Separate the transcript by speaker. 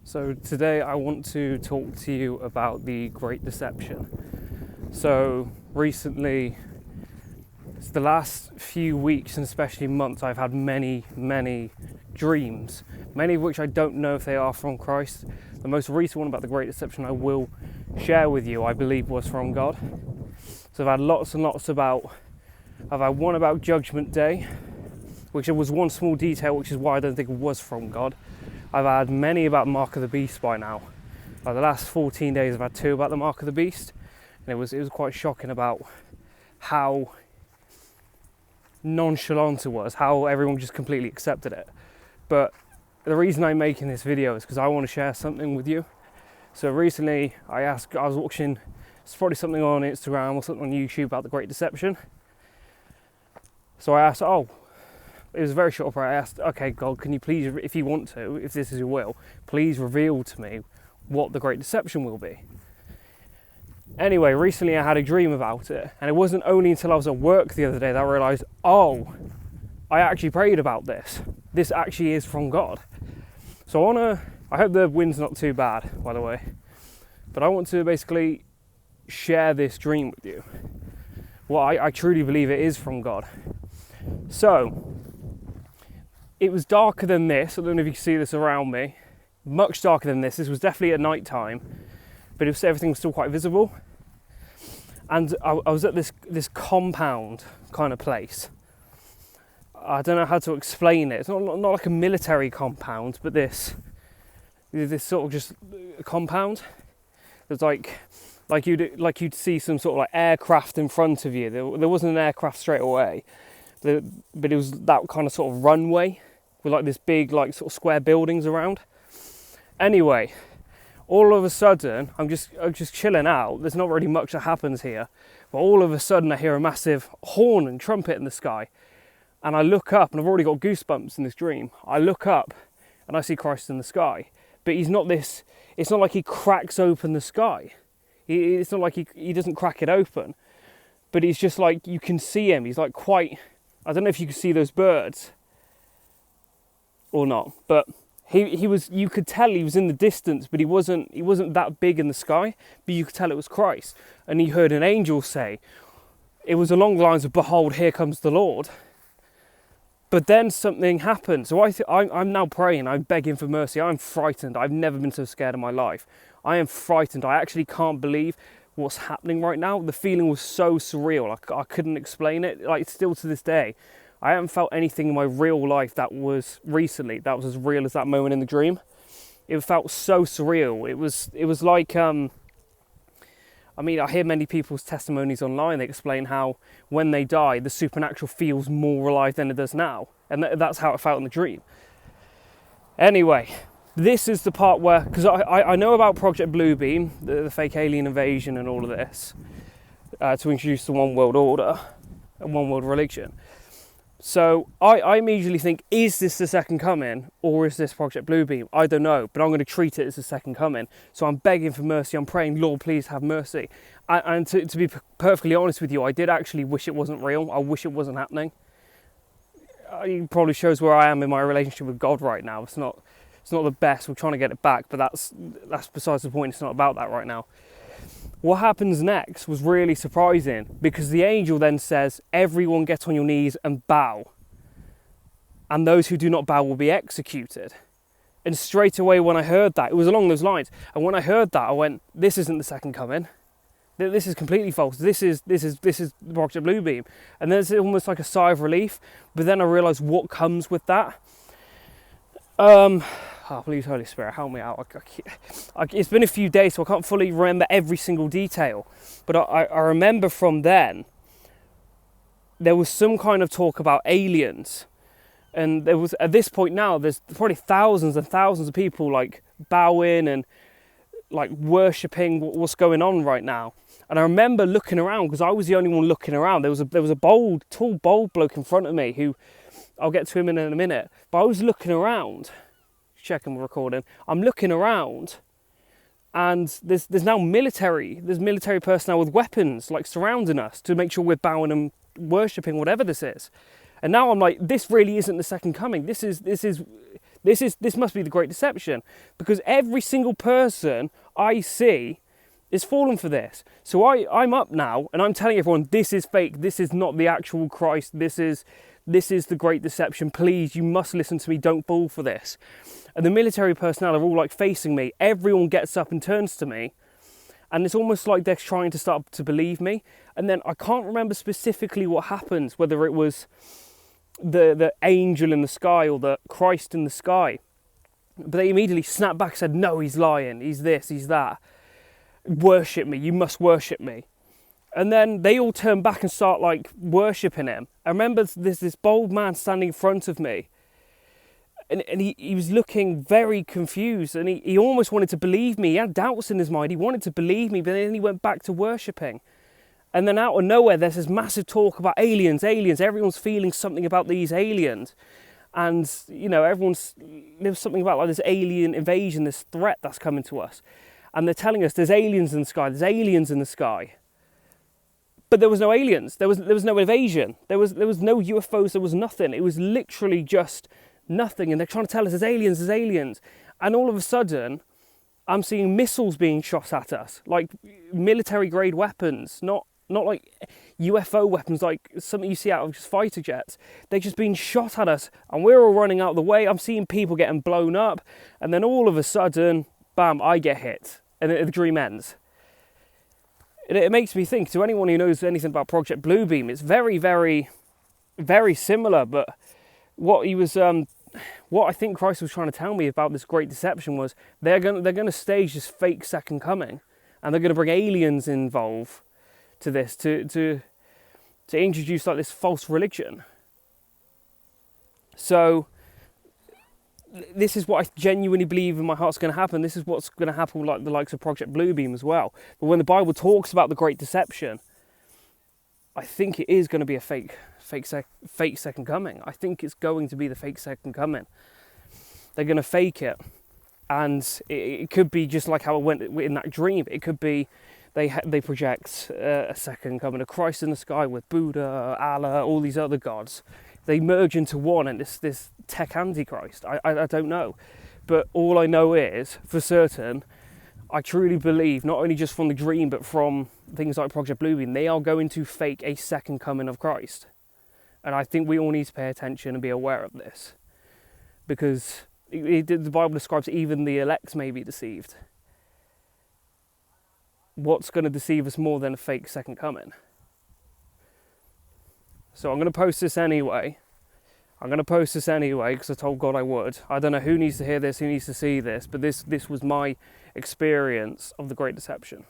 Speaker 1: So today I want to talk to you about the Great Deception. So recently, it's the last few weeks and especially months, I've had many dreams, many of which I don't know if they are from Christ. The most recent one about the Great Deception I will share with you, I believe was from God. So I've had lots and lots I've had one about Judgment Day, which was one small detail, which is why I don't think it was from God. I've had many about Mark of the Beast by now. Like the last 14 days I've had two about the Mark of the Beast, and it was quite shocking about how nonchalant it was, how everyone just completely accepted it. But the reason I'm making this video is because I want to share something with you. So recently I was watching, it's probably something on Instagram or something on YouTube about the Great Deception. So I asked, it was a very short prayer. I asked, okay, God, can you please, if you want to, if this is your will, please reveal to me what the Great Deception will be. Anyway, recently I had a dream about it, and it wasn't only until I was at work the other day that I realised, I actually prayed about this. This actually is from God. So I hope the wind's not too bad, by the way, but I want to basically share this dream with you. Well, I truly believe it is from God. So, it was darker than this. I don't know if you can see this around me. Much darker than this. This was definitely at night time, but everything was still quite visible. And I was at this compound kind of place. I don't know how to explain it. It's not like a military compound, but this sort of just compound. There's like you'd see some sort of like aircraft in front of you. There wasn't an aircraft straight away, but it was that kind of sort of runway with like this big like sort of square buildings around. Anyway, all of a sudden I'm just chilling out. There's not really much that happens here, but all of a sudden I hear a massive horn and trumpet in the sky, and I look up, and I've already got goosebumps in this dream. I look up and I see Christ in the sky, but he's not this. It's not like he cracks open the sky. It's not like he doesn't crack it open, but he's just like, you can see him. He's like quite, I don't know if you can see those birds or not, but he was, you could tell he was in the distance, but he wasn't that big in the sky, but you could tell it was Christ. And he heard an angel say, it was along the lines of, behold, here comes the Lord. But then something happened. So I'm now praying, I'm begging for mercy. I'm frightened. I've never been so scared in my life. I am frightened. I actually can't believe what's happening right now. The feeling was so surreal. I couldn't explain it. Like, still to this day, I haven't felt anything in my real life that was as real as that moment in the dream. It felt so surreal. It was like, I hear many people's testimonies online. They explain how when they die, the supernatural feels more alive than it does now. And that's how it felt in the dream. Anyway, this is the part where, because I know about Project Bluebeam, the fake alien invasion and all of this, to introduce the one world order and one world religion. So I immediately think, is this the second coming, or is this Project Bluebeam? I don't know, but I'm going to treat it as the second coming. So I'm begging for mercy. I'm praying, Lord, please have mercy. And to be perfectly honest with you, I did actually wish it wasn't real. I wish it wasn't happening. It probably shows where I am in my relationship with God right now. It's not the best. We're trying to get it back, but that's besides the point. It's not about that right now. What happens next was really surprising, because the angel then says, everyone get on your knees and bow, and those who do not bow will be executed. And straight away when I heard that, it was along those lines, and when I heard that I went, this isn't the second coming. This is completely false. This is Project Bluebeam. And then it's almost like a sigh of relief, but then I realised what comes with that. Please, Holy Spirit, help me out. It's been a few days, so I can't fully remember every single detail. But I remember from then, there was some kind of talk about aliens. And there was, at this point now, there's probably thousands and thousands of people like bowing and like worshipping what's going on right now. And I remember looking around, because I was the only one looking around. There was a tall, bold bloke in front of me who, I'll get to him in a minute. But I was looking around. Checking we're recording. I'm looking around, and there's now military personnel with weapons like surrounding us to make sure we're bowing and worshipping whatever this is. And now I'm like, this really isn't the second coming. This is This must be the Great Deception, because every single person I see is fallen for this. So I'm up now and I'm telling everyone this is fake, this is not the actual Christ, this is the Great Deception. Please, you must listen to me, don't fall for this. And the military personnel are all like facing me. Everyone gets up and turns to me. And it's almost like they're trying to start to believe me. And then I can't remember specifically what happens, whether it was the angel in the sky or the Christ in the sky. But they immediately snapped back and said, no, he's lying, he's this, he's that. Worship me, you must worship me. And then they all turn back and start like worshipping him. I remember there's this bold man standing in front of me. And he was looking very confused, and he almost wanted to believe me. He had doubts in his mind. He wanted to believe me, but then he went back to worshipping. And then out of nowhere, there's this massive talk about aliens. Everyone's feeling something about these aliens. And, you know, there's something about like this alien invasion, this threat that's coming to us. And they're telling us there's aliens in the sky, there's aliens in the sky. But there was no aliens. There was no invasion. There was no UFOs, there was nothing. It was literally just nothing. And they're trying to tell us there's aliens. And all of a sudden, I'm seeing missiles being shot at us, like military grade weapons, not like UFO weapons, like something you see out of just fighter jets. They're just being shot at us, and we're all running out of the way. I'm seeing people getting blown up, and then all of a sudden, bam, I get hit, and the dream ends. It makes me think, to anyone who knows anything about Project Bluebeam, it's very, very, very similar, but what I think Christ was trying to tell me about this Great Deception was they're going to stage this fake second coming, and they're going to bring aliens involved to this to introduce like this false religion. So this is what I genuinely believe in my heart's going to happen. This is what's going to happen with like the likes of Project Bluebeam as well. But when the Bible talks about the Great Deception, I think it is going to be a fake second coming. I think it's going to be the fake second coming. They're going to fake it, and it could be just like how it went in that dream. It could be they project a second coming of Christ in the sky with Buddha, Allah, all these other gods. They merge into one, and this tech antichrist. I don't know, but all I know is for certain, I truly believe, not only just from the dream, but from things like Project Bluebeam, they are going to fake a second coming of Christ. And I think we all need to pay attention and be aware of this, because the Bible describes even the elect may be deceived. What's going to deceive us more than a fake second coming? So I'm going to post this anyway. Because I told God I would. I don't know who needs to hear this, who needs to see this, but this was my experience of the Great Deception.